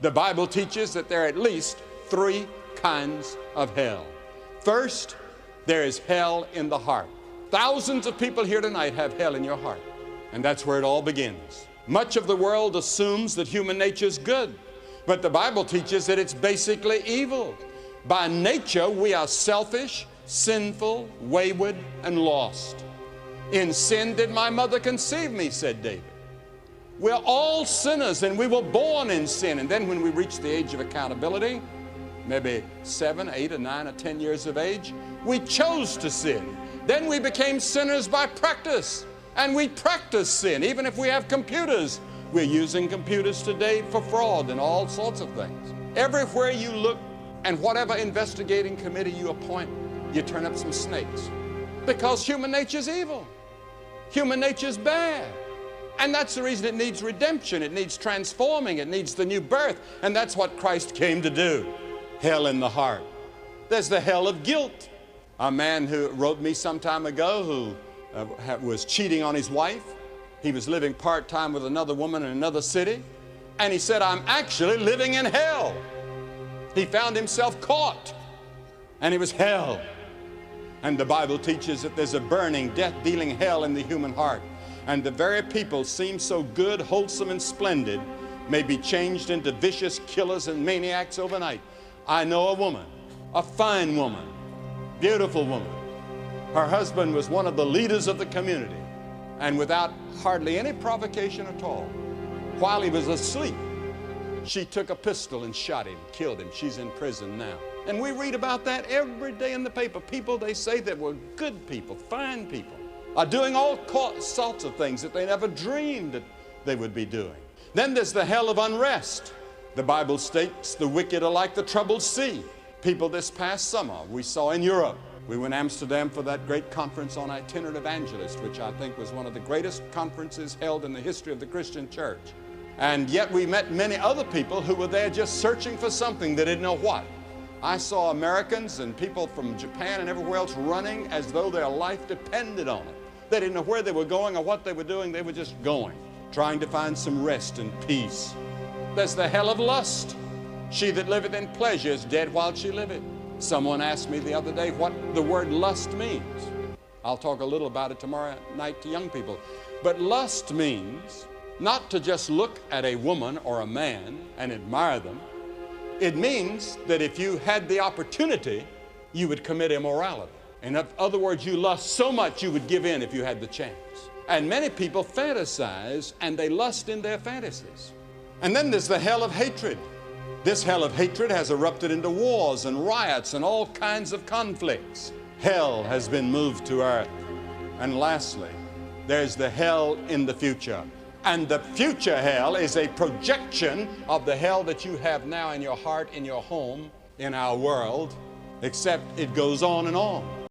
The Bible teaches that there are at least three kinds of hell. First, there is hell in the heart. Thousands of people here tonight have hell in your heart, and that's where it all begins. Much of the world assumes that human nature is good, but the Bible teaches that it's basically evil. By nature, we are selfish, sinful, wayward, and lost. In sin did my mother conceive me, said David. We're all sinners, and we were born in sin. And then when we reach the age of accountability, maybe 7, 8, or 9, or 10 years of age, we chose to sin. Then we became sinners by practice, and we practice sin. Even if we have computers, we're using computers today for fraud and all sorts of things. Everywhere you look, and whatever investigating committee you appoint, you turn up some snakes. Because human nature is evil. Human nature is bad. And that's the reason it needs redemption. It needs transforming. It needs the new birth. And that's what Christ came to do. Hell in the heart. There's the hell of guilt. A man who wrote me some time ago who was cheating on his wife. He was living part-time with another woman in another city. And he said, I'm actually living in hell. He found himself caught. And it was hell. And the Bible teaches that there's a burning, death-dealing hell in the human heart. And the very people seem so good, wholesome, and splendid may be changed into vicious killers and maniacs overnight. I know a woman, a fine woman, beautiful woman. Her husband was one of the leaders of the community. And without hardly any provocation at all, while he was asleep, she took a pistol and shot him, killed him. She's in prison now. And we read about that every day in the paper. People, they say, that were good people, fine people, are doing all sorts of things that they never dreamed that they would be doing. Then there's the hell of unrest. The Bible states the wicked are like the troubled sea. People this past summer we saw in Europe. We were in Amsterdam for that great conference on itinerant evangelists, which I think was one of the greatest conferences held in the history of the Christian church. And yet we met many other people who were there just searching for something they didn't know what. I saw Americans and people from Japan and everywhere else running as though their life depended on it. They didn't know where they were going or what they were doing. They were just going, trying to find some rest and peace. There's the hell of lust. She that liveth in pleasure is dead while she liveth. Someone asked me the other day what the word lust means. I'll talk a little about it tomorrow night to young people. But lust means not to just look at a woman or a man and admire them. It means that if you had the opportunity, you would commit immorality. In other words, you lust so much you would give in if you had the chance. And many people fantasize, and they lust in their fantasies. And then there's the hell of hatred. This hell of hatred has erupted into wars and riots and all kinds of conflicts. Hell has been moved to earth. And lastly, there's the hell in the future. And the future hell is a projection of the hell that you have now in your heart, in your home, in our world, except it goes on and on.